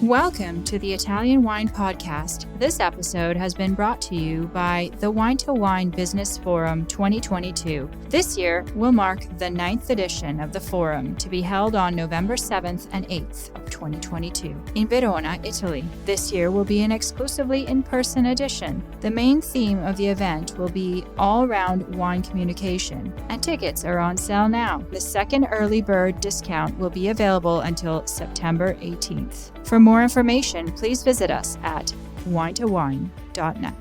Welcome to the Italian Wine Podcast. This episode has been brought to you by the Wine2Wine Business Forum 2022. This year will mark the 9th edition of the forum to be held on November 7th and 8th of 2022 in Verona, Italy. This year will be an exclusively in-person edition. The main theme of the event will be all-round wine communication, and tickets are on sale now. The second early bird discount will be available until September 18th. For more information, please visit us at wine2wine.net.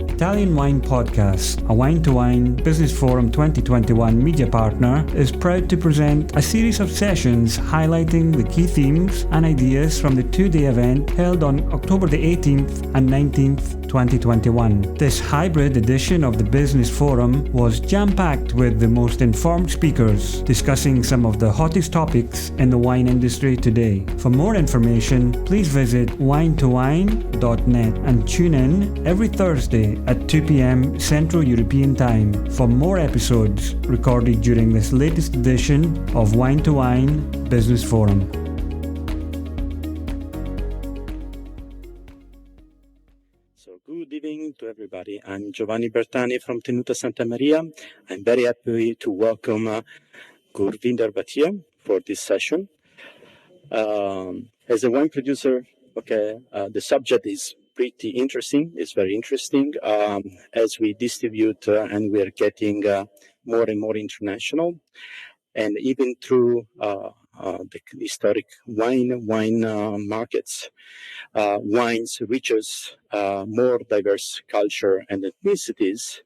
Italian Wine Podcast, a Wine2Wine Business Forum 2021 media partner, is proud to present a series of sessions highlighting the key themes and ideas from the two-day event held on October the 18th and 19th, 2021. This hybrid edition of the Business Forum was jam-packed with the most informed speakers discussing some of the hottest topics in the wine industry today. For more information, please visit wine2wine.net and tune in every Thursday at 2 p.m. Central European Time for more episodes recorded during this latest edition of Wine2Wine Business Forum. So good evening to everybody. I'm Giovanni Bertani from Tenuta Santa Maria. I'm very happy to welcome Gurvinder Bhatia for this session. As a wine producer, the subject is pretty interesting. It's very interesting as we distribute and we are getting more and more international. And even through the historic wine markets, wines reaches more diverse culture and ethnicities.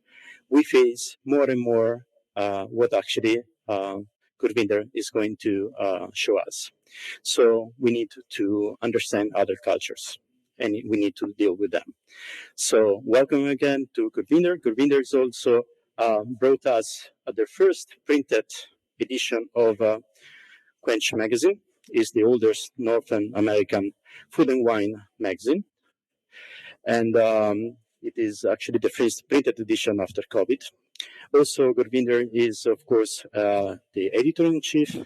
We face more and more what actually Gurvinder is going to show us. So we need to understand other cultures, and we need to deal with them. So welcome again to Gurvinder. Gurvinder is also brought us the first printed edition of Quench magazine. Is the oldest Northern American food and wine magazine. And it is actually the first printed edition after COVID. Also, Gurvinder is, of course, the editor-in-chief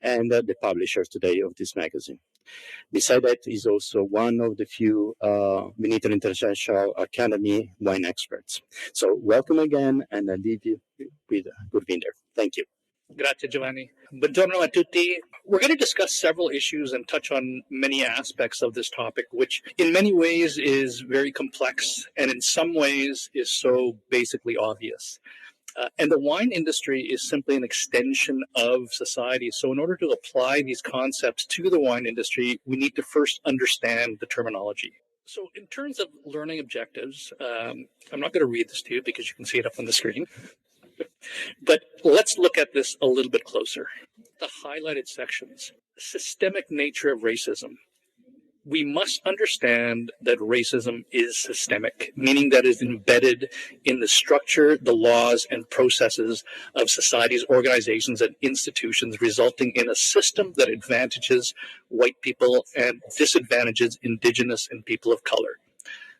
and the publisher today of this magazine. Besides that, he's also one of the few Veneto International Academy wine experts. So welcome again, and I leave you with Gurvinder. Thank you. Grazie, Giovanni. Buongiorno a tutti. We're going to discuss several issues and touch on many aspects of this topic, which in many ways is very complex and in some ways is so basically obvious. And the wine industry is simply an extension of society. So in order to apply these concepts to the wine industry, we need to first understand the terminology. So in terms of learning objectives, I'm not going to read this to you because you can see it up on the screen. But let's look at this a little bit closer. The highlighted sections, systemic nature of racism. We must understand that racism is systemic, meaning that it is embedded in the structure, the laws, and processes of societies, organizations, and institutions, resulting in a system that advantages white people and disadvantages indigenous and people of color,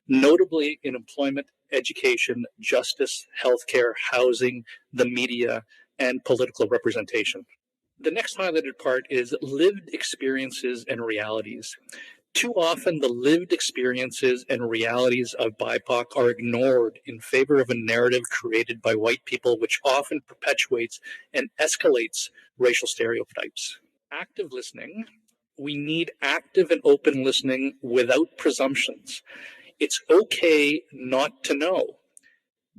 notably in employment, education, justice, healthcare, housing, the media, and political representation. The next highlighted part is lived experiences and realities. Too often, the lived experiences and realities of BIPOC are ignored in favor of a narrative created by white people, which often perpetuates and escalates racial stereotypes. Active listening. We need active and open listening without presumptions. It's okay not to know,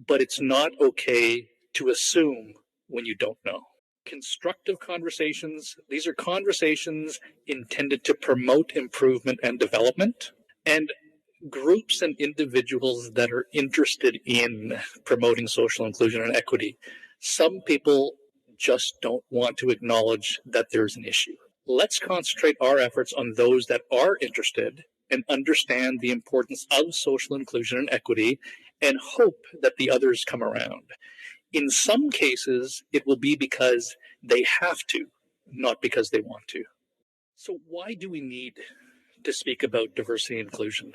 but it's not okay to assume when you don't know. Constructive conversations. These are conversations intended to promote improvement and development, and groups and individuals that are interested in promoting social inclusion and equity. Some people just don't want to acknowledge that there's an issue. Let's concentrate our efforts on those that are interested and understand the importance of social inclusion and equity and hope that the others come around. In some cases, it will be because they have to, not because they want to. So why do we need to speak about diversity and inclusion?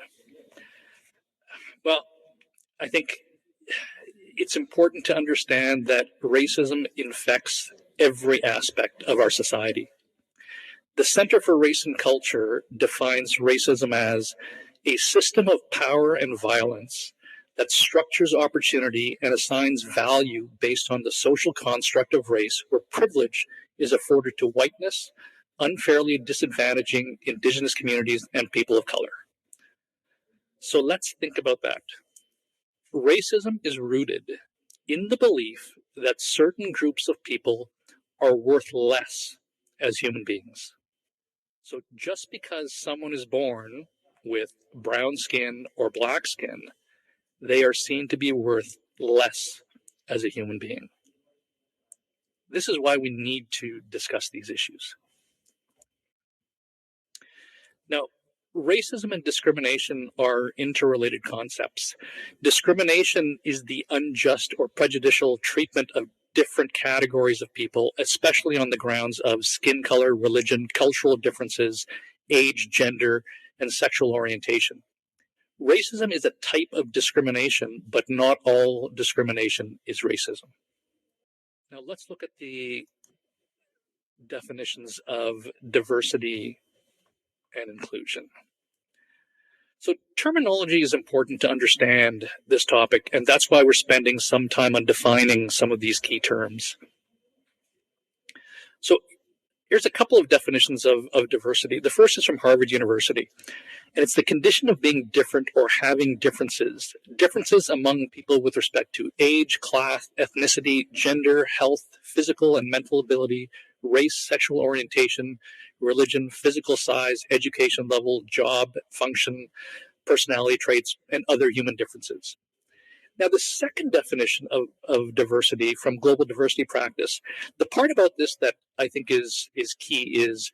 Well, I think it's important to understand that racism infects every aspect of our society. The Center for Race and Culture defines racism as a system of power and violence that structures opportunity and assigns value based on the social construct of race, where privilege is afforded to whiteness, unfairly disadvantaging Indigenous communities and people of color. So let's think about that. Racism is rooted in the belief that certain groups of people are worth less as human beings. So just because someone is born with brown skin or black skin, they are seen to be worth less as a human being. This is why we need to discuss these issues. Now, racism and discrimination are interrelated concepts. Discrimination is the unjust or prejudicial treatment of different categories of people, especially on the grounds of skin color, religion, cultural differences, age, gender, and sexual orientation. Racism is a type of discrimination, but not all discrimination is racism. Now let's look at the definitions of diversity and inclusion. So terminology is important to understand this topic, and that's why we're spending some time on defining some of these key terms. So here's a couple of definitions of diversity. The first is from Harvard University, and it's the condition of being different or having differences. Differences among people with respect to age, class, ethnicity, gender, health, physical and mental ability, race, sexual orientation, religion, physical size, education level, job, function, personality traits, and other human differences. Now, the second definition of diversity from Global Diversity Practice, the part about this that I think is key is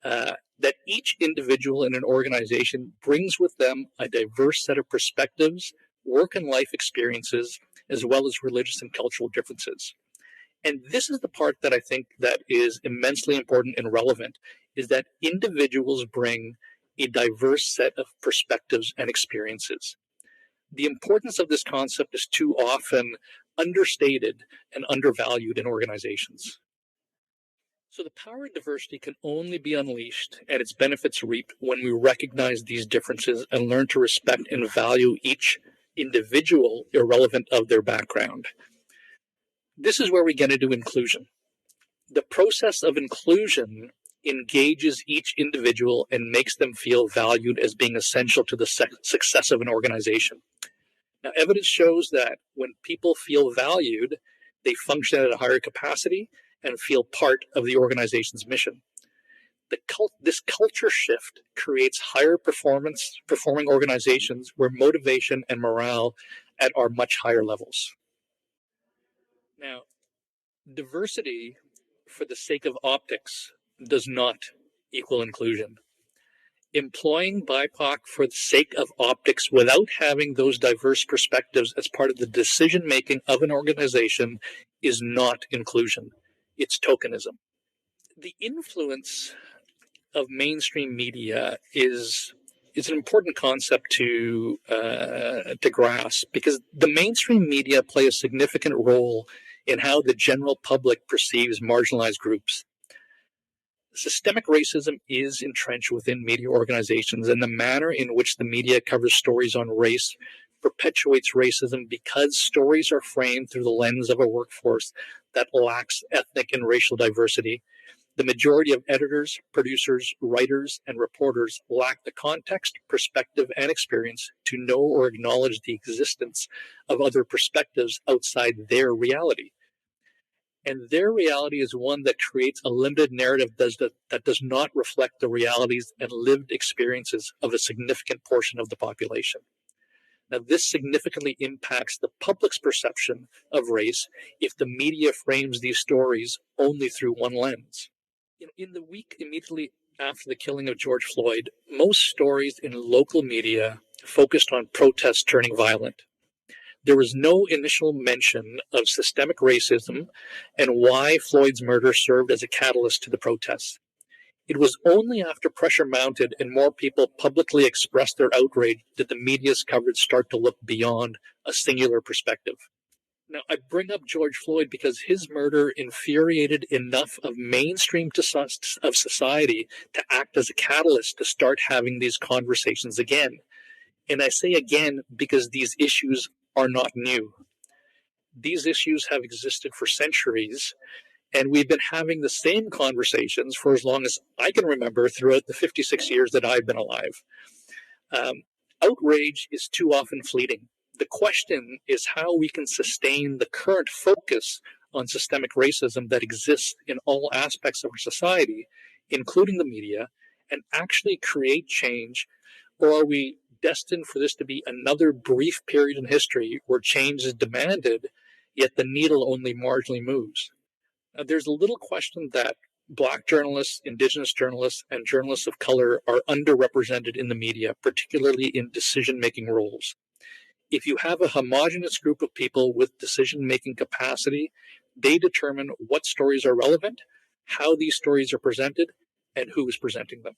that each individual in an organization brings with them a diverse set of perspectives, work and life experiences, as well as religious and cultural differences. And this is the part that I think that is immensely important and relevant, is that individuals bring a diverse set of perspectives and experiences. The importance of this concept is too often understated and undervalued in organizations. So the power of diversity can only be unleashed and its benefits reaped when we recognize these differences and learn to respect and value each individual irrelevant of their background. This is where we get into inclusion. The process of inclusion engages each individual and makes them feel valued as being essential to the success of an organization. Now, evidence shows that when people feel valued, they function at a higher capacity and feel part of the organization's mission. This culture shift creates higher performing organizations where motivation and morale are much higher levels. Now, diversity for the sake of optics does not equal inclusion. Employing BIPOC for the sake of optics without having those diverse perspectives as part of the decision-making of an organization is not inclusion. It's tokenism. The influence of mainstream media is an important concept to grasp, because the mainstream media play a significant role in how the general public perceives marginalized groups. Systemic racism is entrenched within media organizations, and the manner in which the media covers stories on race perpetuates racism because stories are framed through the lens of a workforce that lacks ethnic and racial diversity. The majority of editors, producers, writers, and reporters lack the context, perspective, and experience to know or acknowledge the existence of other perspectives outside their reality. And their reality is one that creates a limited narrative that does not reflect the realities and lived experiences of a significant portion of the population. Now, this significantly impacts the public's perception of race if the media frames these stories only through one lens. In the week immediately after the killing of George Floyd, most stories in local media focused on protests turning violent. There was no initial mention of systemic racism and why Floyd's murder served as a catalyst to the protests. It was only after pressure mounted and more people publicly expressed their outrage did the media's coverage start to look beyond a singular perspective. Now, I bring up George Floyd because his murder infuriated enough of mainstream of society to act as a catalyst to start having these conversations again. And I say again because these issues are not new. These issues have existed for centuries, and we've been having the same conversations for as long as I can remember throughout the 56 years that I've been alive. Outrage is too often fleeting. The question is how we can sustain the current focus on systemic racism that exists in all aspects of our society, including the media, and actually create change, or are we destined for this to be another brief period in history where change is demanded, yet the needle only marginally moves? There's a little question that Black journalists, Indigenous journalists, and journalists of color are underrepresented in the media, particularly in decision-making roles. If you have a homogenous group of people with decision-making capacity, they determine what stories are relevant, how these stories are presented, and who is presenting them.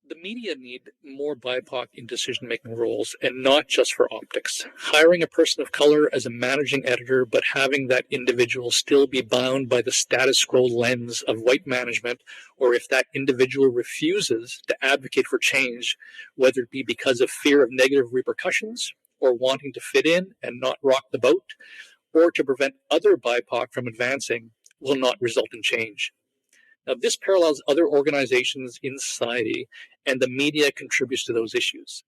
The media need more BIPOC in decision-making roles, and not just for optics. Hiring a person of color as a managing editor, but having that individual still be bound by the status quo lens of white management, or if that individual refuses to advocate for change, whether it be because of fear of negative repercussions, or wanting to fit in and not rock the boat, or to prevent other BIPOC from advancing, will not result in change. Now, this parallels other organizations in society, and the media contributes to those issues.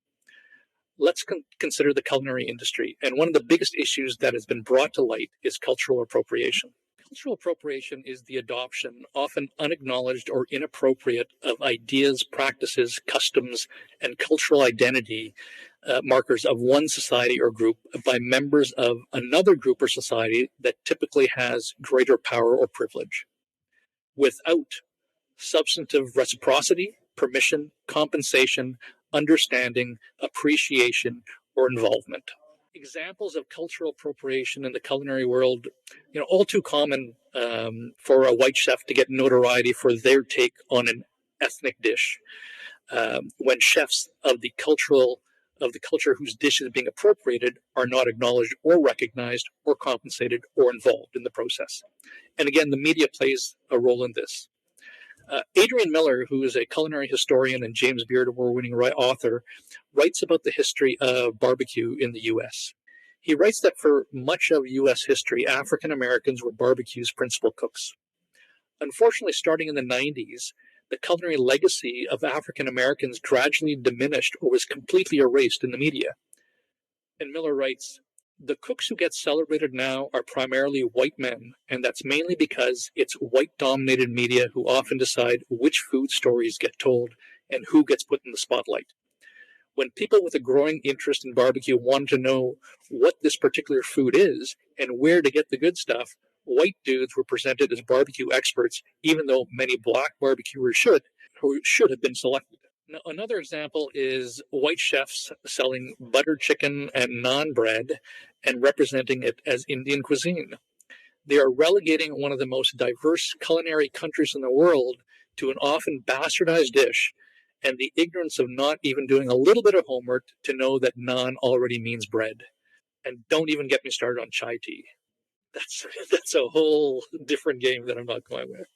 Let's consider the culinary industry, and one of the biggest issues that has been brought to light is cultural appropriation. Cultural appropriation is the adoption, often unacknowledged or inappropriate, of ideas, practices, customs, and cultural identity markers of one society or group by members of another group or society that typically has greater power or privilege, without substantive reciprocity, permission, compensation, understanding, appreciation, or involvement. Examples of cultural appropriation in the culinary world, all too common for a white chef to get notoriety for their take on an ethnic dish, when chefs of the culture whose dish is being appropriated are not acknowledged or recognized or compensated or involved in the process. And again, the media plays a role in this. Adrian Miller, who is a culinary historian and James Beard Award-winning author, writes about the history of barbecue in the U.S. He writes that for much of U.S. history, African Americans were barbecue's principal cooks. Unfortunately, starting in the 90s, the culinary legacy of African Americans gradually diminished or was completely erased in the media. And Miller writes, "The cooks who get celebrated now are primarily white men, and that's mainly because it's white-dominated media who often decide which food stories get told and who gets put in the spotlight. When people with a growing interest in barbecue wanted to know what this particular food is and where to get the good stuff, white dudes were presented as barbecue experts, even though many black barbecuers should have been selected." Now, another example is white chefs selling butter chicken and naan bread and representing it as Indian cuisine. They are relegating one of the most diverse culinary countries in the world to an often bastardized dish, and the ignorance of not even doing a little bit of homework to know that naan already means bread. And don't even get me started on chai tea. That's a whole different game that I'm not going with.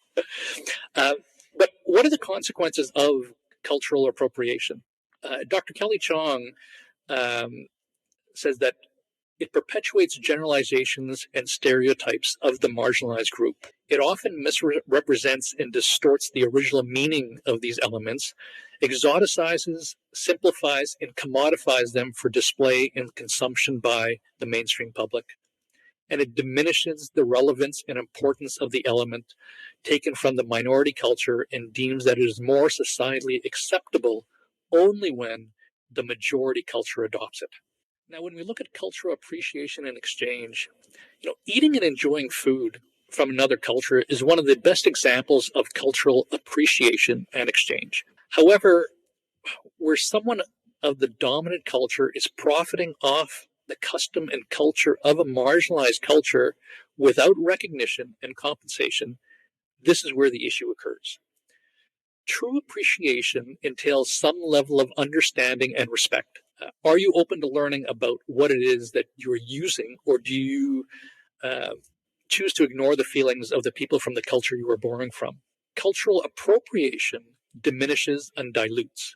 But what are the consequences of cultural appropriation? Dr. Kelly Chong says that it perpetuates generalizations and stereotypes of the marginalized group. It often misrepresents and distorts the original meaning of these elements, exoticizes, simplifies, and commodifies them for display and consumption by the mainstream public. And it diminishes the relevance and importance of the element taken from the minority culture and deems that it is more societally acceptable only when the majority culture adopts it. Now, when we look at cultural appreciation and exchange, eating and enjoying food from another culture is one of the best examples of cultural appreciation and exchange. However, where someone of the dominant culture is profiting off the custom and culture of a marginalized culture without recognition and compensation, this is where the issue occurs. True appreciation entails some level of understanding and respect. Are you open to learning about what it is that you're using, or do you choose to ignore the feelings of the people from the culture you were borrowing from. Cultural appropriation diminishes and dilutes.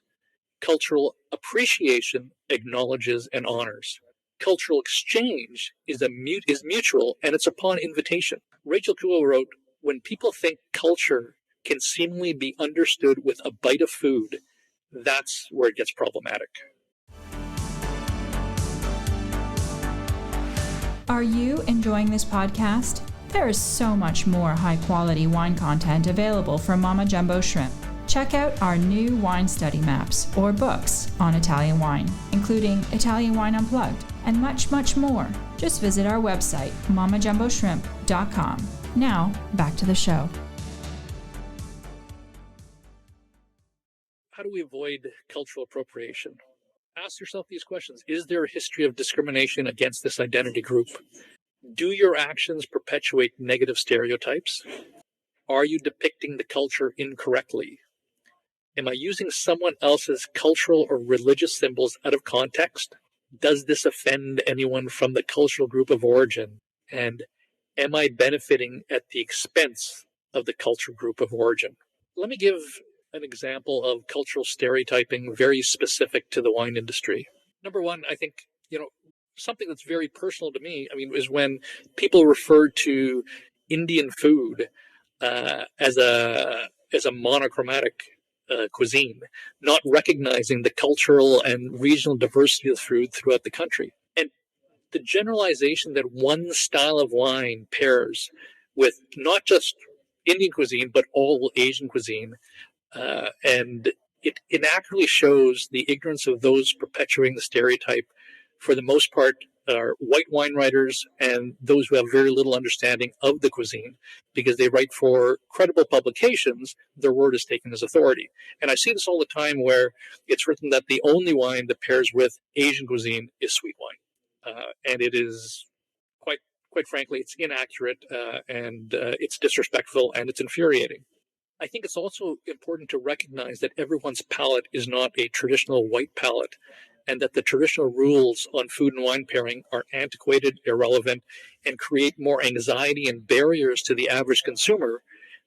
Cultural appreciation acknowledges and honors. Cultural exchange is mutual, and it's upon invitation. Rachel Kuo wrote, "When people think culture can seemingly be understood with a bite of food, that's where it gets problematic." Are you enjoying this podcast? There is so much more high-quality wine content available from Mama Jumbo Shrimp. Check out our new wine study maps or books on Italian wine, including Italian Wine Unplugged, and much, much more. Just visit our website, mamajumboshrimp.com. Now, back to the show. How do we avoid cultural appropriation? Ask yourself these questions. Is there a history of discrimination against this identity group? Do your actions perpetuate negative stereotypes? Are you depicting the culture incorrectly? Am I using someone else's cultural or religious symbols out of context? Does this offend anyone from the cultural group of origin? And am I benefiting at the expense of the cultural group of origin? Let me give an example of cultural stereotyping very specific to the wine industry. Number one, I think, something that's very personal to me, is when people refer to Indian food as a monochromatic cuisine, not recognizing the cultural and regional diversity of food throughout the country. And the generalization that one style of wine pairs with not just Indian cuisine, but all Asian cuisine, and it inaccurately shows the ignorance of those perpetuating the stereotype. For the most part, are white wine writers and those who have very little understanding of the cuisine, because they write for credible publications, their word is taken as authority. And I see this all the time where it's written that the only wine that pairs with Asian cuisine is sweet wine. And it is quite frankly, it's inaccurate and it's disrespectful and it's infuriating. I think it's also important to recognize that everyone's palate is not a traditional white palate, and that the traditional rules on food and wine pairing are antiquated, irrelevant, and create more anxiety and barriers to the average consumer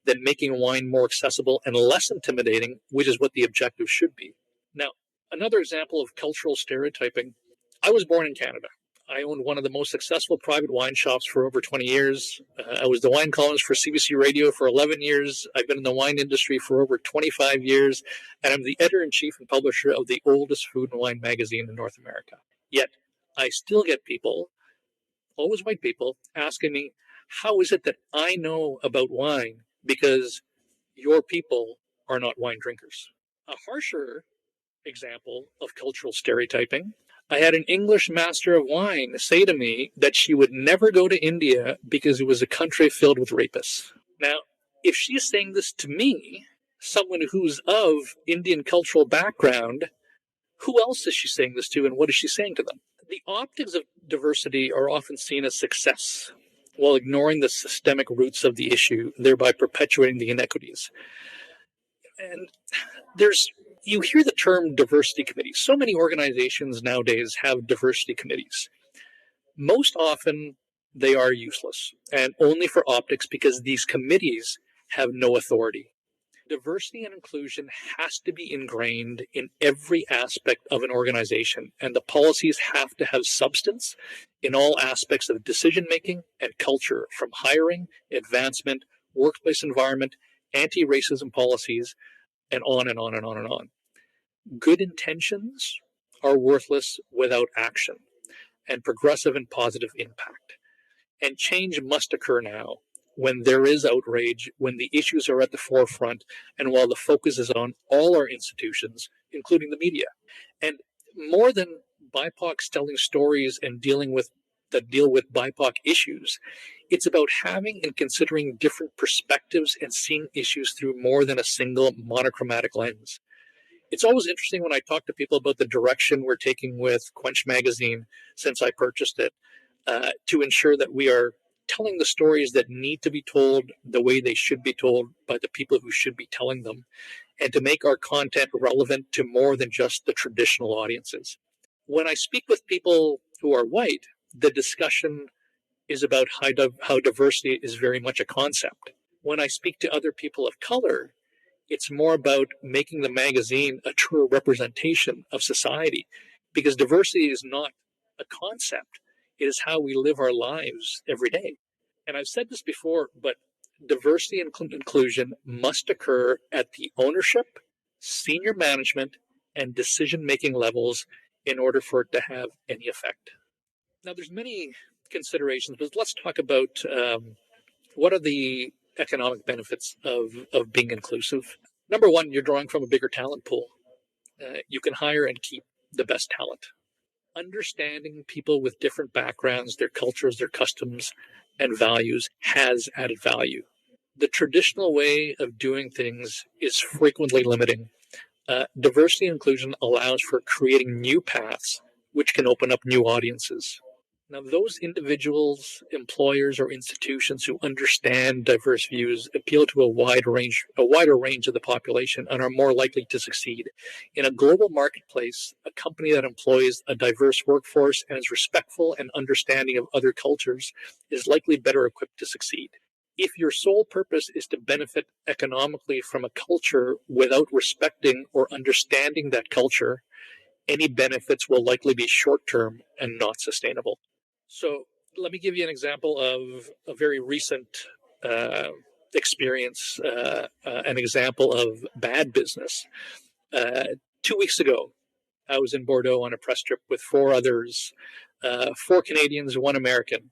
than making wine more accessible and less intimidating, which is what the objective should be. Now, another example of cultural stereotyping, I was born in Canada. I owned one of the most successful private wine shops for over 20 years. I was the wine columnist for CBC Radio for 11 years. I've been in the wine industry for over 25 years, and I'm the editor-in-chief and publisher of the oldest food and wine magazine in North America. Yet, I still get people, always white people, asking me, how is it that I know about wine because your people are not wine drinkers? A harsher example of cultural stereotyping, I had an English master of wine say to me that she would never go to India because it was a country filled with rapists. Now, if she's saying this to me, someone who's of Indian cultural background, who else is she saying this to, and what is she saying to them? The optics of diversity are often seen as success, while ignoring the systemic roots of the issue, thereby perpetuating the inequities. And you hear the term diversity committee. So many organizations nowadays have diversity committees. Most often, they are useless and only for optics, because these committees have no authority. Diversity and inclusion has to be ingrained in every aspect of an organization, and the policies have to have substance in all aspects of decision-making and culture, from hiring, advancement, workplace environment, anti-racism policies, and on and on and on and on. Good intentions are worthless without action and progressive and positive impact. And change must occur now, when there is outrage, when the issues are at the forefront, and while the focus is on all our institutions, including the media. And more than BIPOCs telling stories and deal with BIPOC issues, it's about having and considering different perspectives and seeing issues through more than a single monochromatic lens. It's always interesting when I talk to people about the direction we're taking with Quench Magazine since I purchased it, to ensure that we are telling the stories that need to be told the way they should be told by the people who should be telling them, and to make our content relevant to more than just the traditional audiences. When I speak with people who are white, the discussion is about how diversity is very much a concept. When I speak to other people of color, it's more about making the magazine a true representation of society, because diversity is not a concept. It is how we live our lives every day. And I've said this before, but diversity and inclusion must occur at the ownership, senior management, and decision-making levels in order for it to have any effect. Now, there's many considerations, but let's talk about what are the economic benefits of being inclusive. Number one, you're drawing from a bigger talent pool. You can hire and keep the best talent. Understanding people with different backgrounds, their cultures, their customs, and values has added value. The traditional way of doing things is frequently limiting. Diversity and inclusion allows for creating new paths, which can open up new audiences. Now, those individuals, employers, or institutions who understand diverse views appeal to a wider range of the population and are more likely to succeed. In a global marketplace, a company that employs a diverse workforce and is respectful and understanding of other cultures is likely better equipped to succeed. If your sole purpose is to benefit economically from a culture without respecting or understanding that culture, any benefits will likely be short-term and not sustainable. So let me give you an example of a very recent experience, an example of bad business. 2 weeks ago, I was in Bordeaux on a press trip with 4 others, 4 Canadians, 1 American,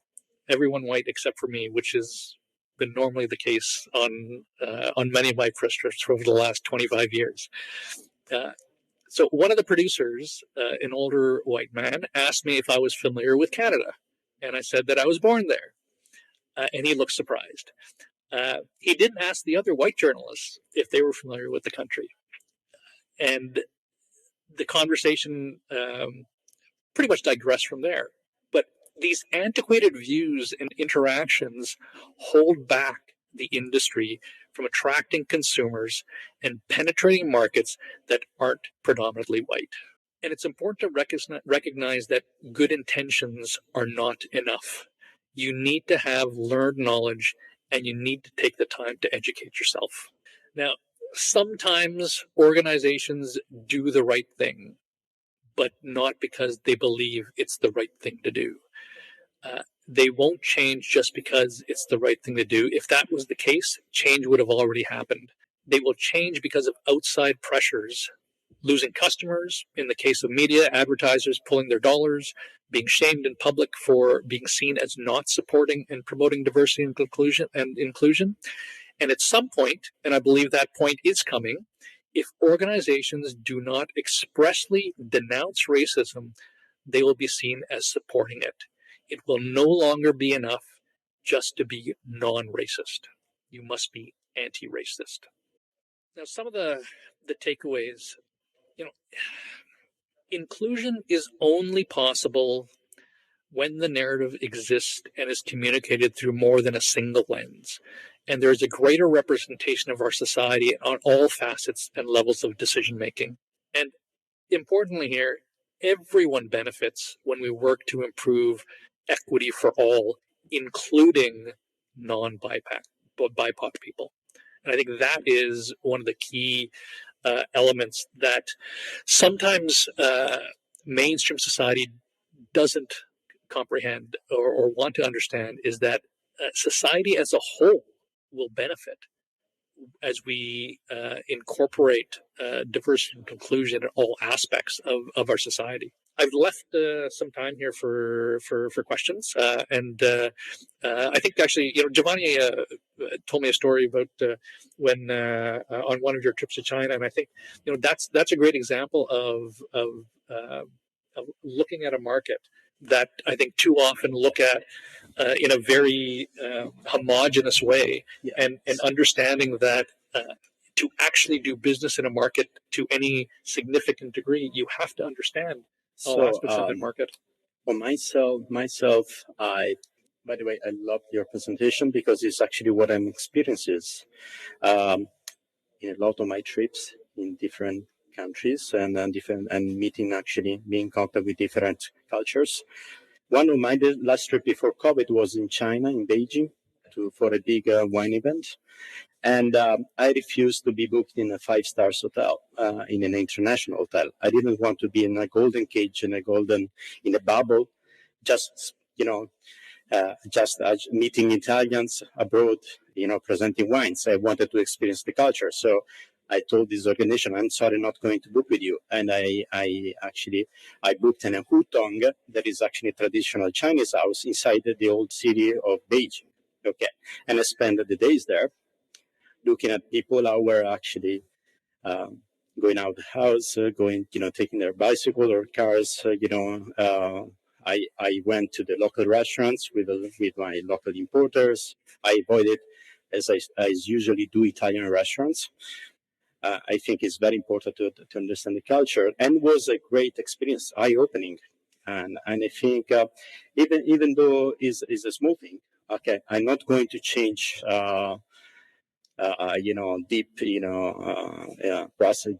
everyone white except for me, which has been normally the case on many of my press trips for over the last 25 years. So one of the producers, an older white man, asked me if I was familiar with Canada. And I said that I was born there. And he looked surprised. He didn't ask the other white journalists if they were familiar with the country. And the conversation pretty much digressed from there. But these antiquated views and interactions hold back the industry from attracting consumers and penetrating markets that aren't predominantly white. And it's important to recognize that good intentions are not enough. You need to have learned knowledge, and you need to take the time to educate yourself. Now, sometimes organizations do the right thing, but not because they believe it's the right thing to do. They won't change just because it's the right thing to do. If that was the case, change would have already happened. They will change because of outside pressures, losing customers, in the case of media, advertisers pulling their dollars, being shamed in public for being seen as not supporting and promoting diversity and inclusion. And at some point, and I believe that point is coming, if organizations do not expressly denounce racism, they will be seen as supporting it. It will no longer be enough just to be non-racist. You must be anti-racist. Now, some of the takeaways, inclusion is only possible when the narrative exists and is communicated through more than a single lens, and there is a greater representation of our society on all facets and levels of decision making. And importantly here, everyone benefits when we work to improve equity for all, including non-BIPOC people. And I think that is one of the key elements that sometimes mainstream society doesn't comprehend or want to understand, is that society as a whole will benefit as we incorporate diversity and inclusion in all aspects of our society. I've left some time here for questions, and I think actually, Giovanni told me a story about when on one of your trips to China, and I think that's a great example of looking at a market that I think too often look at in a very homogenous way, yes. and understanding that to actually do business in a market to any significant degree, you have to understand all aspects of that market. For myself, by the way, I love your presentation because it's actually what I'm experiencing in a lot of my trips in different countries and being in contact with different cultures. One of my last trip before COVID was in China, in Beijing, for a big wine event. And I refused to be booked in a 5-star hotel, in an international hotel. I didn't want to be in a golden cage, in a bubble, just, just meeting Italians abroad, presenting wines. I wanted to experience the culture. So I told this organization, I'm sorry, not going to book with you. And I booked in a hutong that is actually a traditional Chinese house inside the old city of Beijing. Okay. And I spent the days there looking at people who were actually going out of the house, taking their bicycle or cars. I went to the local restaurants with my local importers. I avoided, as I usually do, Italian restaurants. I think it's very important to understand the culture, and was a great experience, eye-opening. And I think even though it's a small thing, okay, I'm not going to change. Deep, process,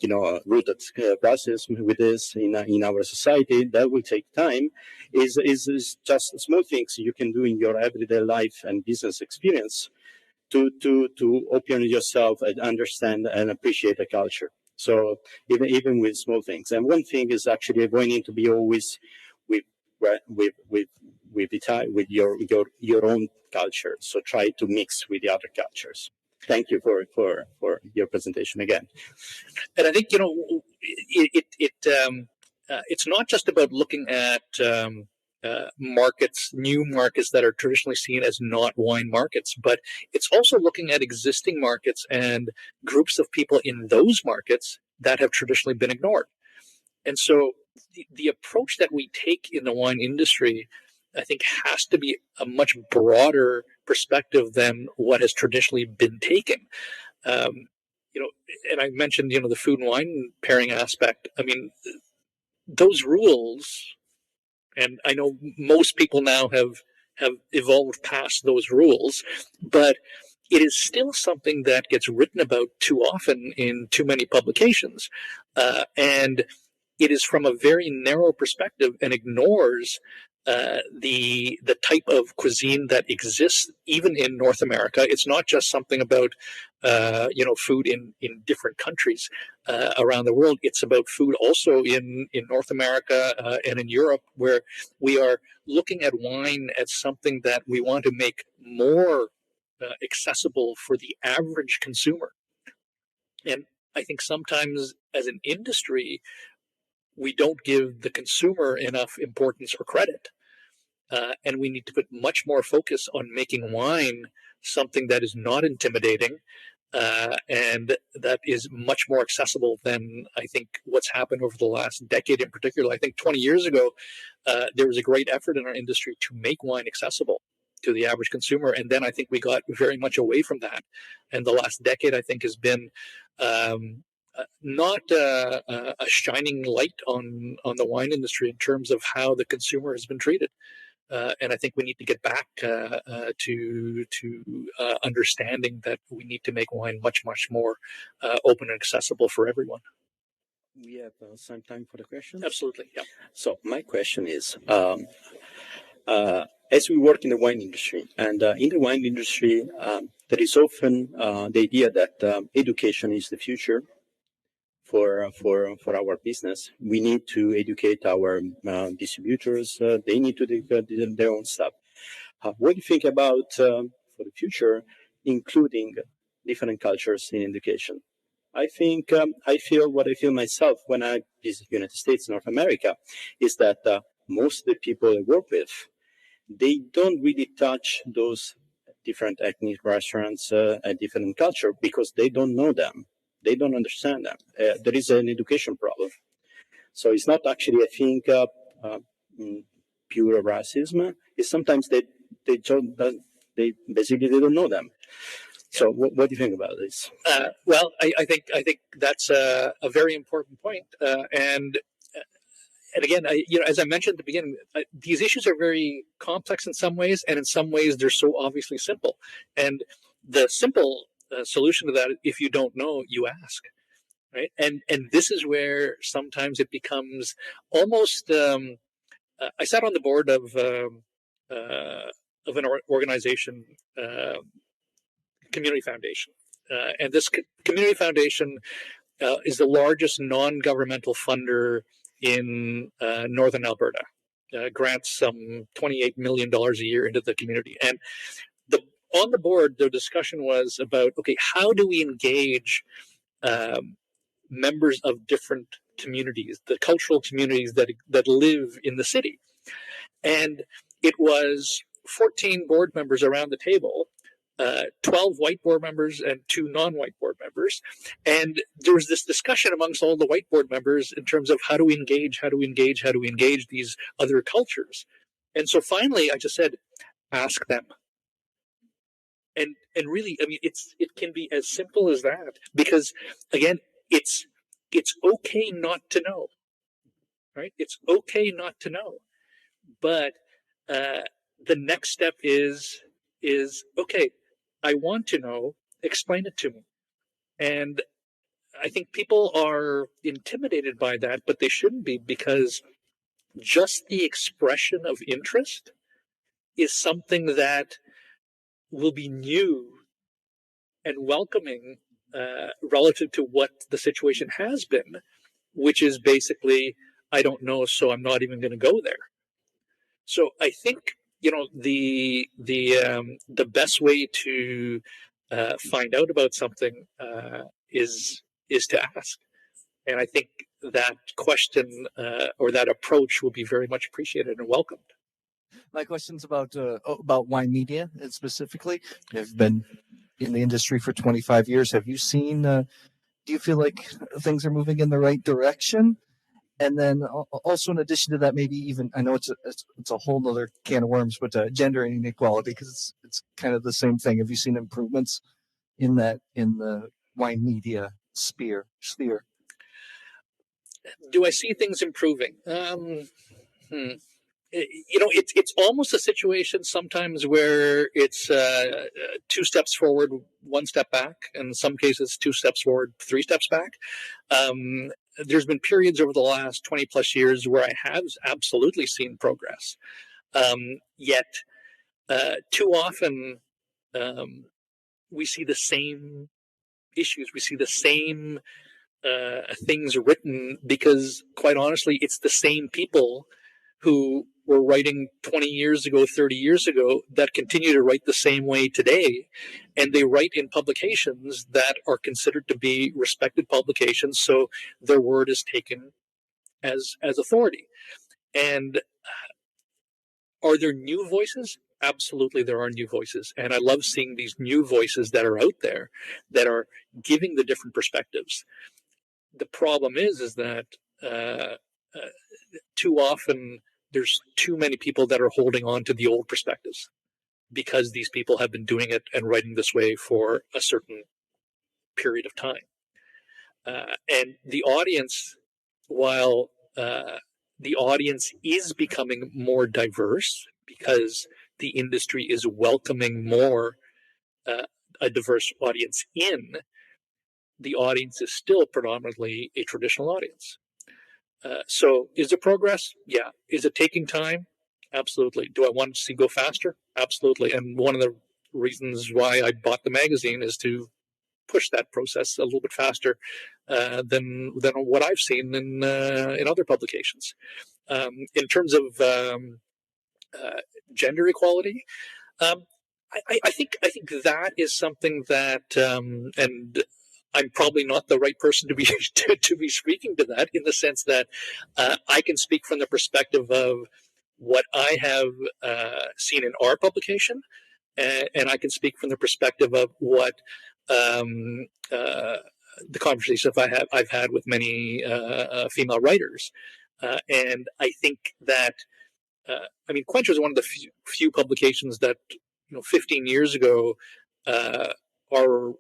rooted process with this in our society that will take time. Is just small things you can do in your everyday life and business experience to open yourself and understand and appreciate the culture. So even with small things, and one thing is actually avoiding to be always with your own culture. So try to mix with the other cultures. Thank you for your presentation again. And I think it's not just about looking at new markets that are traditionally seen as not wine markets, but it's also looking at existing markets and groups of people in those markets that have traditionally been ignored. And so the approach that we take in the wine industry, I think, has to be a much broader perspective than what has traditionally been taken. And I mentioned, the food and wine pairing aspect. I mean, those rules, and I know most people now have evolved past those rules, but it is still something that gets written about too often in too many publications. And it is from a very narrow perspective and ignores the type of cuisine that exists even in North America. It's not just something about food in different countries around the world. It's about food also in North America and in Europe, where we are looking at wine as something that we want to make more accessible for the average consumer. And I think sometimes as an industry, we don't give the consumer enough importance or credit. And we need to put much more focus on making wine something that is not intimidating and that is much more accessible than I think what's happened over the last decade in particular. I think 20 years ago, there was a great effort in our industry to make wine accessible to the average consumer. And then I think we got very much away from that. And the last decade, I think, has been not a shining light on the wine industry in terms of how the consumer has been treated. And I think we need to get back to understanding that we need to make wine much, much more open and accessible for everyone. We have some time for the questions? Absolutely, yeah. So my question is, as we work in the wine industry, and in the wine industry, there is often the idea that education is the future for our business. We need to educate our distributors. They need to do their own stuff. What do you think about for the future, including different cultures in education? I think I feel myself when I visit the United States, North America, is that most of the people I work with, they don't really touch those different ethnic restaurants, a different culture, because they don't know them. They don't understand them. There is an education problem. So it's not actually, I think, pure racism. It's sometimes they basically don't know them. So what do you think about this? Well, I think that's a very important point. And again, as I mentioned at the beginning, these issues are very complex in some ways, and in some ways they're so obviously simple. And the simple solution to that, if you don't know, you ask, right? And this is where sometimes it becomes almost I sat on the board of an organization, Community Foundation, and this Community Foundation is the largest non-governmental funder in northern Alberta. Grants some $28 million a year into the community. And on the board, the discussion was about, okay, how do we engage members of different communities, the cultural communities that live in the city? And it was 14 board members around the table, 12 white board members and 2 non-white board members. And there was this discussion amongst all the white board members in terms of how do we engage these other cultures. And so finally, I just said, ask them. And really, I mean, it can be as simple as that, because again, it's okay not to know, right? It's okay not to know, but the next step is okay, I want to know, explain it to me. And I think people are intimidated by that, but they shouldn't be, because just the expression of interest is something that will be new and welcoming relative to what the situation has been, which is basically, I don't know, so I'm not even going to go there. So I think, you know, the best way to find out about something is to ask, and I think that question or that approach will be very much appreciated and welcomed. My question's about wine media, and specifically, you've been in the industry for 25 years. Have you seen? Do you feel like things are moving in the right direction? And then also, in addition to that, maybe even, I know it's a whole other can of worms, but gender inequality, because it's kind of the same thing. Have you seen improvements in the wine media sphere? Do I see things improving? You know, it's almost a situation sometimes where it's 2 steps forward, 1 step back, and in some cases 2 steps forward, 3 steps back. There's been periods over the last 20 plus years where I have absolutely seen progress. Yet too often we see the same issues, we see the same things written, because quite honestly, it's the same people who were writing 20 years ago, 30 years ago, that continue to write the same way today. And they write in publications that are considered to be respected publications, so their word is taken as authority. And are there new voices? Absolutely, there are new voices. And I love seeing these new voices that are out there that are giving the different perspectives. The problem is that too often there's too many people that are holding on to the old perspectives, because these people have been doing it and writing this way for a certain period of time. And the audience, while the audience is becoming more diverse because the industry is welcoming more a diverse audience in, the audience is still predominantly a traditional audience. So is there progress? Yeah. Is it taking time? Absolutely. Do I want to see go faster? Absolutely. And one of the reasons why I bought the magazine is to push that process a little bit faster than what I've seen in other publications. In terms of gender equality, I think that is something that, and I'm probably not the right person to be to be speaking to that, in the sense that I can speak from the perspective of what I have seen in our publication, and I can speak from the perspective of what the conversations I've had with many female writers, and I think that I mean, Quench was one of the few publications that 15 years ago our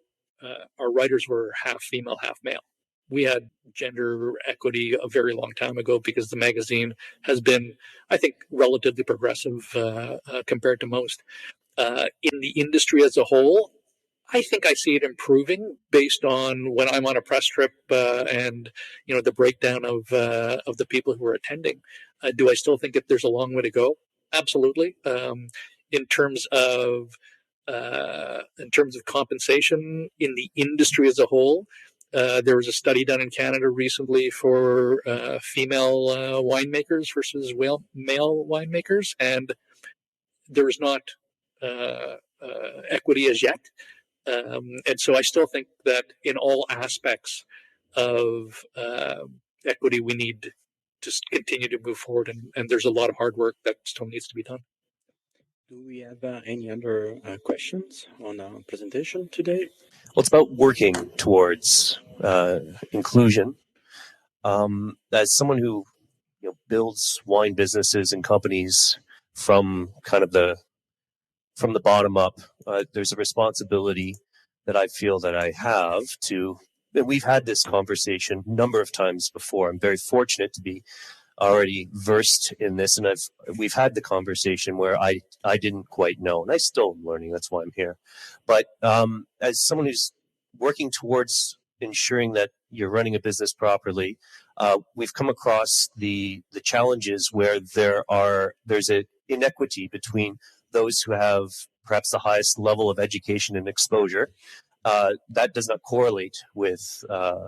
writers were half female, half male. We had gender equity a very long time ago, because the magazine has been, I think, relatively progressive compared to most. In the industry as a whole, I think I see it improving based on when I'm on a press trip and the breakdown of the people who are attending. Do I still think that there's a long way to go? Absolutely. In terms of compensation in the industry as a whole, there was a study done in Canada recently for female winemakers versus male winemakers, and there is not equity as yet. And so I still think that in all aspects of equity, we need to continue to move forward. And there's a lot of hard work that still needs to be done. Do we have any other questions on our presentation today? Well, it's about working towards inclusion. As someone who builds wine businesses and companies from the bottom up, there's a responsibility that I feel that I have to, and we've had this conversation a number of times before. I'm very fortunate to be already versed in this, and we've had the conversation where I didn't quite know, and I still am learning. That's why I'm here. But as someone who's working towards ensuring that you're running a business properly, we've come across the challenges where there's an inequity between those who have perhaps the highest level of education and exposure. That does not correlate with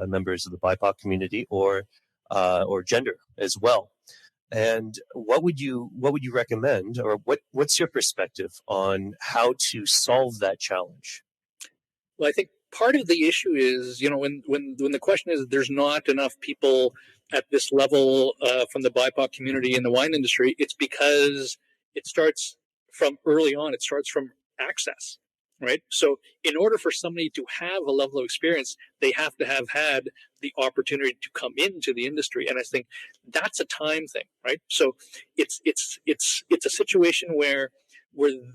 members of the BIPOC community or gender as well. And what would you recommend, or what's your perspective on how to solve that challenge? Well, I think part of the issue is, when the question is there's not enough people at this level from the BIPOC community in the wine industry, it's because it starts from early on. It starts from access, right? So in order for somebody to have a level of experience, they have to have had the opportunity to come into the industry. And I think that's a time thing, right? So it's a situation where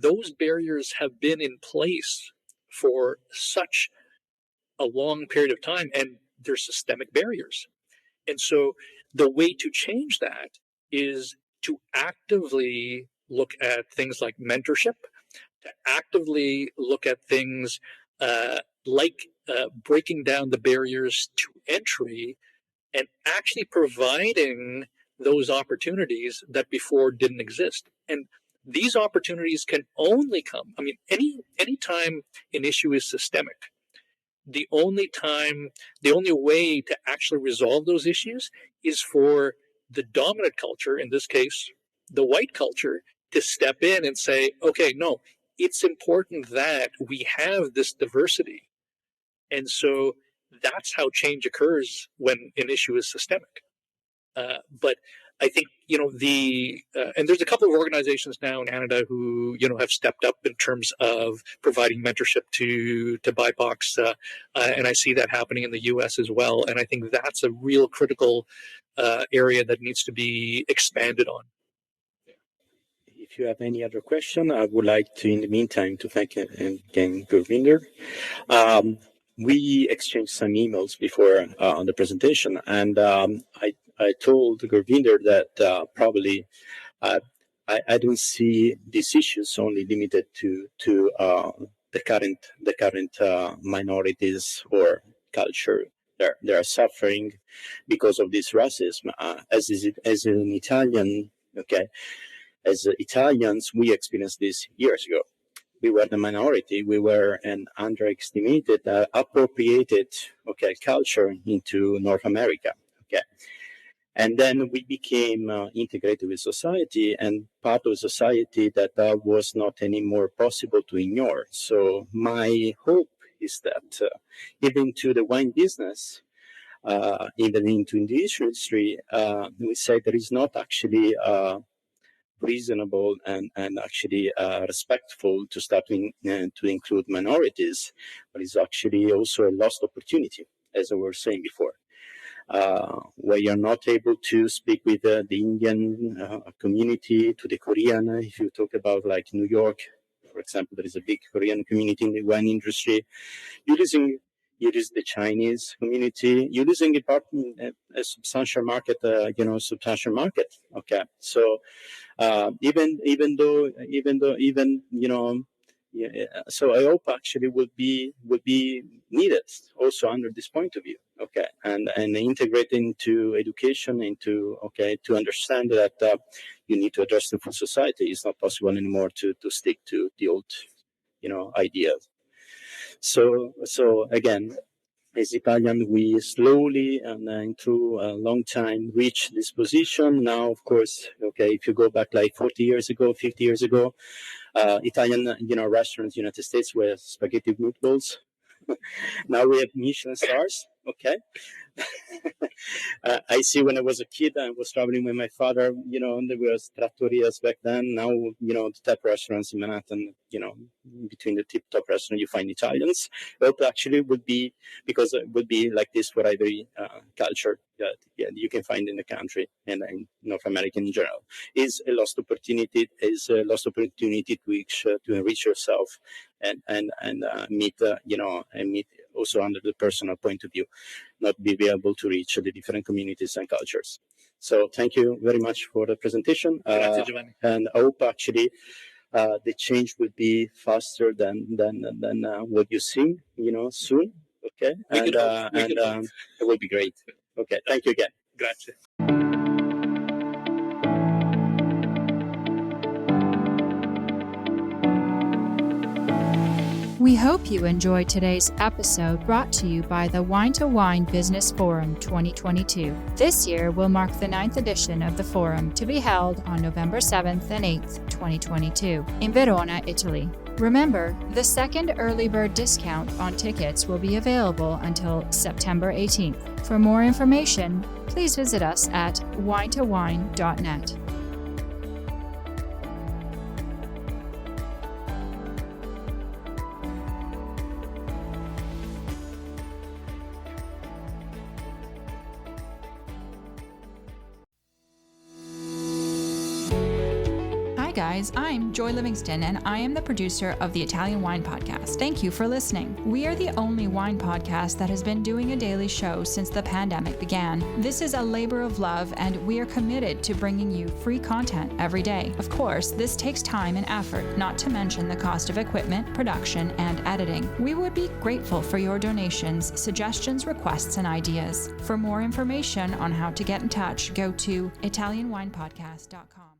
those barriers have been in place for such a long period of time, and they're systemic barriers. And so the way to change that is to actively look at things like mentorship, to actively look at things like breaking down the barriers to entry and actually providing those opportunities that before didn't exist. And these opportunities can only come, any time an issue is systemic, the only way to actually resolve those issues is for the dominant culture, in this case, the white culture, to step in and say, okay, no, it's important that we have this diversity. And so that's how change occurs when an issue is systemic. But I think, and there's a couple of organizations now in Canada who, have stepped up in terms of providing mentorship to BIPOCs. And I see that happening in the US as well. And I think that's a real critical area that needs to be expanded on. If you have any other question, I would like to, in the meantime, to thank again Gurvinder. We exchanged some emails before on the presentation, and I told Gurvinder that probably I don't see these issues only limited to the current minorities or culture. They are suffering because of this racism. As an Italian, okay. As Italians, we experienced this years ago. We were the minority. We were an underestimated, appropriated, culture into North America. Okay, and then we became integrated with society and part of society that was not anymore possible to ignore. So my hope is that even to the wine business, even into the industry, we say there is not actually reasonable and actually respectful to start to include minorities, but it's actually also a lost opportunity, as I was saying before, where you're not able to speak with the Indian community, to the Korean. If you talk about like New York, for example, there is a big Korean community in the wine industry. You lose the Chinese community. You're losing a substantial market. Substantial market. Okay, so even though So I hope actually would be needed also under this point of view. Okay, and integrate into education, to understand that you need to address the full society. It's not possible anymore to stick to the old, ideas. So again, as Italian, we slowly and through a long time reach this position. Now, of course, if you go back like 40 years ago, 50 years ago, Italian, restaurants in the United States were spaghetti meatballs. Now we have Michelin stars. Okay. I see when I was a kid, I was traveling with my father, there was trattorias back then. Now, the top restaurants in Manhattan, between the top restaurants, you find Italians. But actually would be, because it would be like this for every culture that you can find in the country and in North America in general. Is a lost opportunity, to enrich yourself and meet, and meet also under the personal point of view, not be able to reach the different communities and cultures. So thank you very much for the presentation. Grazie, Giovanni. And I hope actually the change will be faster than what you see, soon. Okay, and it will be great. Okay, thank you again. Grazie. We hope you enjoyed today's episode brought to you by the Wine2Wine Business Forum 2022. This year will mark the 9th edition of the forum, to be held on November 7th and 8th, 2022, in Verona, Italy. Remember, the second early bird discount on tickets will be available until September 18th. For more information, please visit us at wine2wine.net. Guys, I'm Joy Livingston, and I am the producer of the Italian Wine Podcast. Thank you for listening. We are the only wine podcast that has been doing a daily show since the pandemic began. This is a labor of love, and we are committed to bringing you free content every day. Of course, this takes time and effort, not to mention the cost of equipment, production, and editing. We would be grateful for your donations, suggestions, requests, and ideas. For more information on how to get in touch, go to ItalianWinePodcast.com.